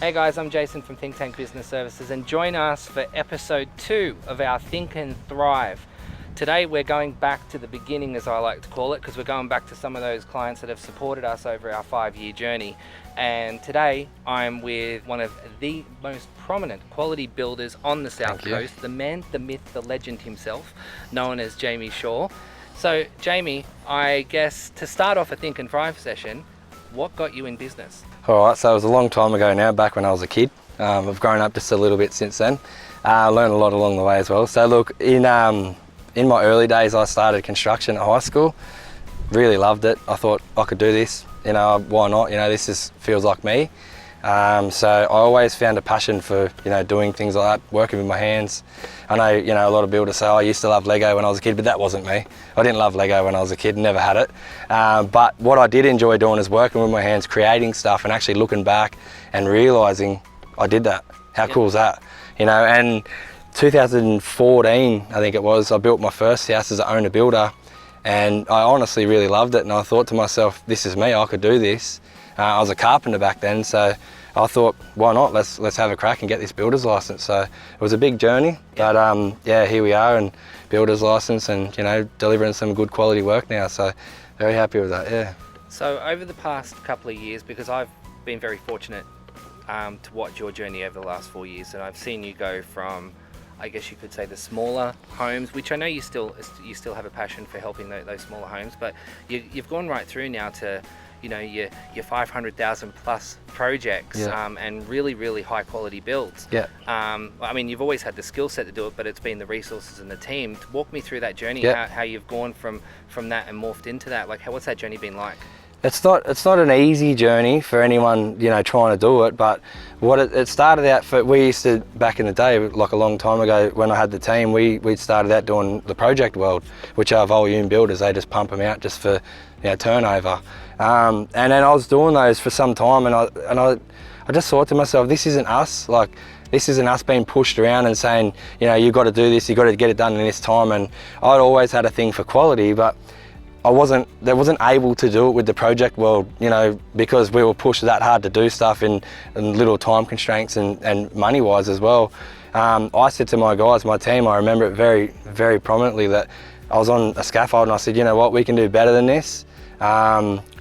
Hey guys, I'm Jason from Think Tank Business Services, and join us for episode 2 of our Think and Thrive. Today we're going back to the beginning, as I like to call it, because we're going back to some of those clients that have supported us over our 5-year journey. And today I'm with one of the most prominent quality builders on the South Coast, the man, the myth, the legend himself, known as Jamie Shaw. So Jamie, I guess to start off a Think and Thrive session, what got you in business? All right, so it was a long time ago now, back when I was a kid. I've grown up just a little bit since then. I learned a lot along the way as well. So look, in my early days, I started construction at high school. Really loved it. I thought I could do this. Why not? This feels like me. So I always found a passion for, doing things like that, working with my hands. I know, a lot of builders say, I used to love Lego when I was a kid, but that wasn't me. I didn't love Lego when I was a kid, never had it. But what I did enjoy doing is working with my hands, creating stuff, and actually looking back and realising I did that. How cool is that? And 2014, I think it was, I built my first house as an owner builder, and I honestly really loved it. And I thought to myself, this is me, I could do this. I was a carpenter back then, so I thought, why not? Let's have a crack and get this builder's license. So it was a big journey, but here we are, and builder's license, and delivering some good quality work now. So very happy with that. Yeah. So over the past couple of years, because I've been very fortunate to watch your journey over the last 4 years, and I've seen you go from, I guess you could say, the smaller homes, which I know you still have a passion for helping those smaller homes, but you've gone right through now to your 500,000 plus projects, and really high quality builds. You've always had the skill set to do it, but it's been the resources and the team. Walk me through that journey, how you've gone from that and morphed into that. What's that journey been like? It's not an easy journey for anyone trying to do it, but what it started out for, we used to, back in the day, like a long time ago when I had the team, we started out doing the project world, which are volume builders. They just pump them out just for turnover, and then I was doing those for some time, and I just thought to myself, this isn't us. This isn't us being pushed around and saying, you've got to do this, you've got to get it done in this time. And I'd always had a thing for quality, but I wasn't able to do it with the project world, because we were pushed that hard to do stuff in little time constraints and money-wise as well. I said to my guys, my team, I remember it very, very prominently, that I was on a scaffold and I said, you know what, we can do better than this.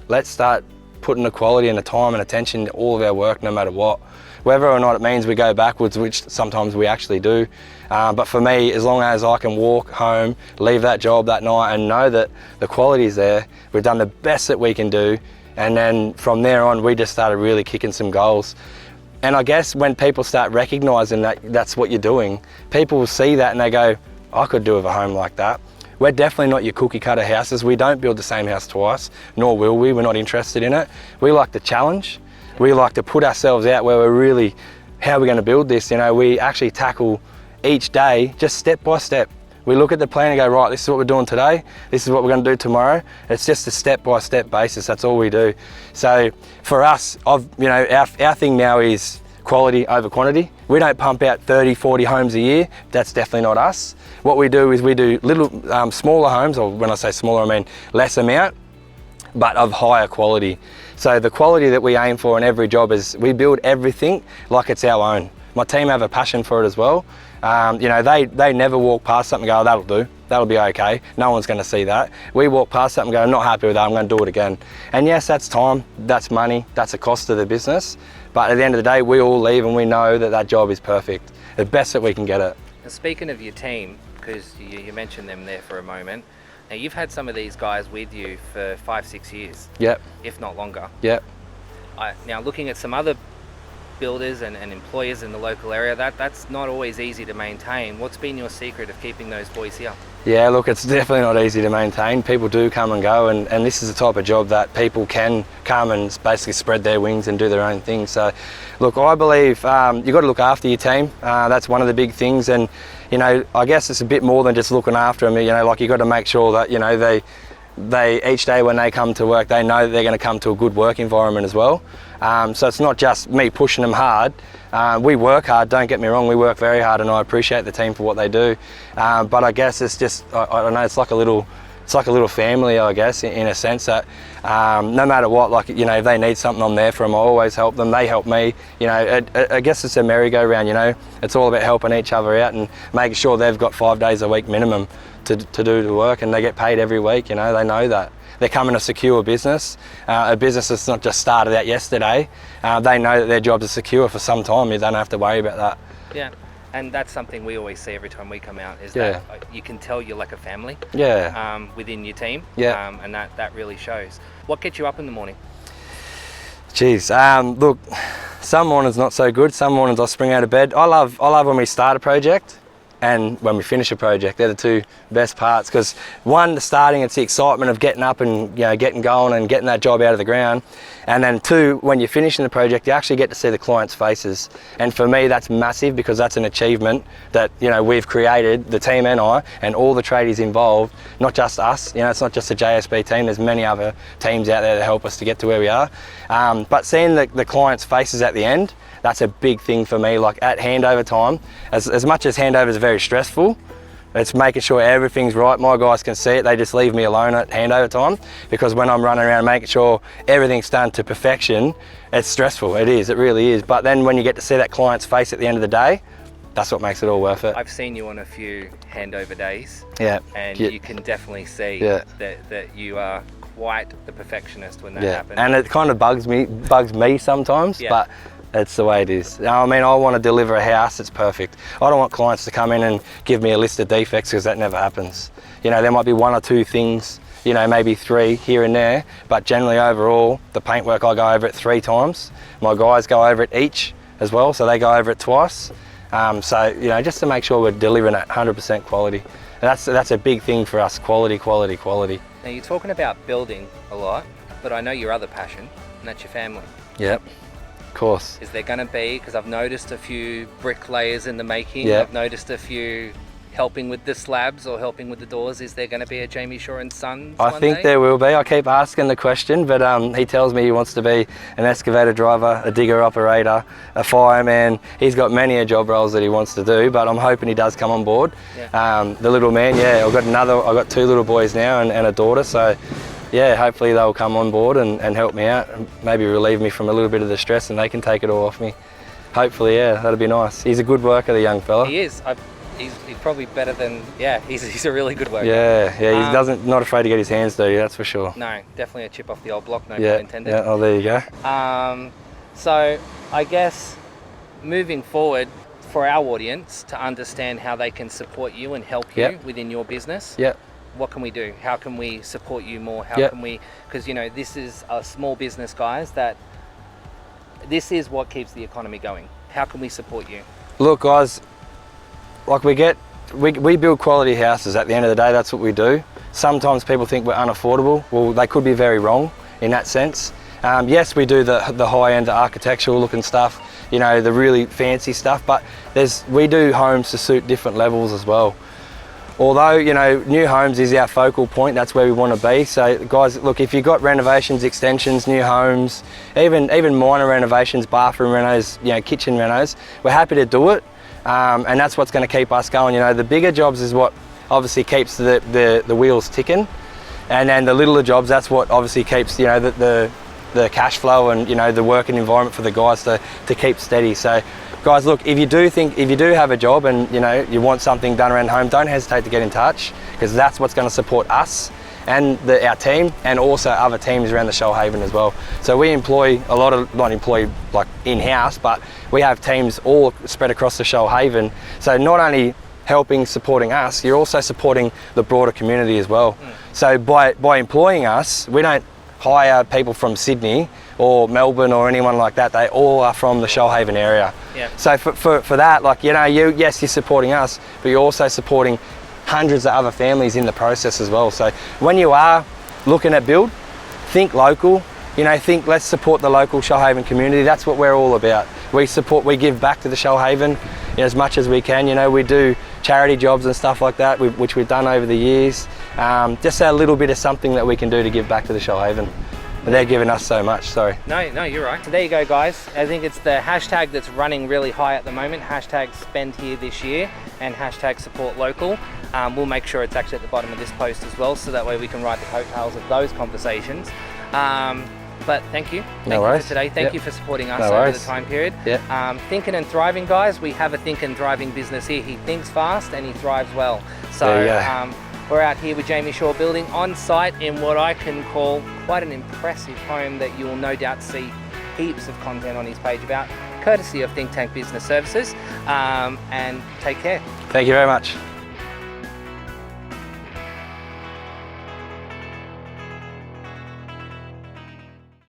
Let's start putting the quality and the time and attention to all of our work, no matter what. Whether or not it means we go backwards, which sometimes we actually do. But for me, as long as I can walk home, leave that job that night and know that the quality's there, we've done the best that we can do. And then from there on, we just started really kicking some goals. And I guess when people start recognising that that's what you're doing, people will see that and they go, I could do with a home like that. We're definitely not your cookie cutter houses. We don't build the same house twice, nor will we. We're not interested in it. We like the challenge. We like to put ourselves out where we're really, how are we going to build this? We actually tackle each day just step by step. We look at the plan and go, right, this is what we're doing today. This is what we're going to do tomorrow. It's just a step-by-step basis. That's all we do. So for us, our thing now is quality over quantity. We don't pump out 30, 40 homes a year. That's definitely not us. What we do is we do little smaller homes, or when I say smaller, I mean less amount, but of higher quality. So the quality that we aim for in every job is we build everything like it's our own. My team have a passion for it as well. They never walk past something and go, that'll do, that'll be okay. No one's going to see that. We walk past something and go, I'm not happy with that, I'm going to do it again. And yes, that's time, that's money, that's a cost to the business. But at the end of the day, we all leave and we know that that job is perfect, the best that we can get it. And speaking of your team, because you mentioned them there for a moment, now you've had some of these guys with you for 5-6 years. Yep. If not longer. Yep. Now looking at some other builders and employers in the local area, that's not always easy to maintain. What's been your secret of keeping those boys here? Yeah, look, it's definitely not easy to maintain. People do come and go, and this is the type of job that people can come and basically spread their wings and do their own thing. So look, I believe you've got to look after your team. That's one of the big things, and I guess it's a bit more than just looking after them. You've got to make sure that they each day when they come to work, they know that they're going to come to a good work environment as well. So it's not just me pushing them hard. We work hard, don't get me wrong, we work very hard, and I appreciate the team for what they do. But I guess it's just, I don't know, it's like a little it's like a little family, I guess, in a sense that no matter what, like, you know, if they need something, I'm there for them. I always help them. They help me. You know, I guess it's a merry-go-round. You know, it's all about helping each other out and making sure they've got 5 days a week minimum to do the work, and they get paid every week. You know, they know that. They're coming to secure business, a business that's not just started out yesterday. They know that their jobs are secure for some time. You don't have to worry about that. Yeah, and that's something we always see every time we come out, is Yeah. that you can tell you're like a family Yeah. within your team. Yeah. And that really shows. What gets you up in the morning? Jeez, look, some mornings not so good. Some mornings I spring out of bed. I love when we start a project and when we finish a project. They're the two best parts, because one, the starting, it's the excitement of getting up and, you know, getting going and getting that job out of the ground, and then two, when you're finishing the project, you actually get to see the clients' faces. And for me, that's massive, because that's an achievement that, you know, we've created, the team and I, and all the tradies involved, not just us. You know, it's not just the JSB team. There's many other teams out there that help us to get to where we are. But seeing the clients' faces at the end, that's a big thing for me. Like at handover time, as much as handovers are very stressful, it's making sure everything's right. My guys can see it. They just leave me alone at handover time, because when I'm running around making sure everything's done to perfection, it's stressful. It is, it really is. But then when you get to see that client's face at the end of the day, that's what makes it all worth it. I've seen you on a few handover days. Yeah. And Yeah. you can definitely see Yeah. that you are quite the perfectionist when that Yeah, happens. and it kind of bugs me sometimes, Yeah. but it's the way it is. I mean, I want to deliver a house that's perfect. I don't want clients to come in and give me a list of defects, because that never happens. You know, there might be 1 or 2 things, you know, maybe 3 here and there, but generally overall, the paintwork, I go over it 3 times. My guys go over it each as well, so they go over it twice. So, you know, just to make sure we're delivering at 100% quality. And that's a big thing for us, quality, quality, quality. Now, you're talking about building a lot, but I know your other passion, and that's your family. Yep, of course. Is there going to be, because I've noticed a few bricklayers in the making, Yeah. I've noticed a few helping with the slabs or helping with the doors. Is there going to be a Jamie Shaw and Sons I one think day? there will be. I keep asking the question, but he tells me he wants to be an excavator driver, a digger operator, a fireman. He's got many a job roles that he wants to do, but I'm hoping he does come on board. Yeah. The little man, yeah, I've got 2 little boys now and a daughter, so yeah, hopefully they'll come on board and help me out and maybe relieve me from a little bit of the stress, and they can take it all off me. Hopefully, yeah, that'll be nice. He's a good worker, the young fella. He is. He's probably better than, he's a really good worker. Yeah, he not afraid to get his hands dirty, that's for sure. No, definitely a chip off the old block, no Yeah, pun intended. yeah, oh, there you go. So I guess moving forward, for our audience to understand how they can support you and help you Yep. within your business, Yeah. what can we do? How can we support you more? How Yep. can we, because, you know, this is a small business, guys, that this is what keeps the economy going. How can we support you? Look, guys, like we build quality houses. At the end of the day, that's what we do. Sometimes people think we're unaffordable. Well, they could be very wrong in that sense. Yes, we do the high-end, the architectural looking stuff, you know, the really fancy stuff, but we do homes to suit different levels as well. Although, you know, new homes is our focal point, that's where we want to be. So guys, look, if you've got renovations, extensions, new homes, even minor renovations, bathroom renos, you know, kitchen renos, we're happy to do it. And that's what's going to keep us going. You know, the bigger jobs is what obviously keeps the wheels ticking. And then the littler jobs, that's what obviously keeps, you know, the cash flow and, you know, the working environment for the guys to keep steady. So guys, look, if you do have a job and, you know, you want something done around home, don't hesitate to get in touch, because that's what's going to support us and our team, and also other teams around the Shoalhaven as well. So we employ a lot of, not employ like in-house, but we have teams all spread across the Shoalhaven. So not only supporting us, you're also supporting the broader community as well. So by employing us, we don't hire people from Sydney or Melbourne or anyone like that. They all are from the Shoalhaven area. Yeah. So for that, like, you know, yes, you're supporting us, but you're also supporting hundreds of other families in the process as well. So when you are looking at build, think local, you know, let's support the local Shoalhaven community. That's what we're all about. We give back to the Shoalhaven, you know, as much as we can. You know, we do charity jobs and stuff like that, which we've done over the years. Just a little bit of something that we can do to give back to the Shoalhaven. but they're giving us so much. Sorry. No, you're right. So there you go, guys. I think it's the hashtag that's running really high at the moment. Hashtag spend here this year and hashtag support local. We'll make sure it's actually at the bottom of this post as well, so that way we can ride the coattails of those conversations. But thank you. Thank you for today. Thank you for supporting us over the time period. Thinking and thriving, guys. We have a think and thriving business here. He thinks fast and he thrives well. So we're out here with Jamie Shaw building on site in what I can call quite an impressive home that you will no doubt see heaps of content on his page about, courtesy of Think Tank Business Services. And take care. Thank you very much.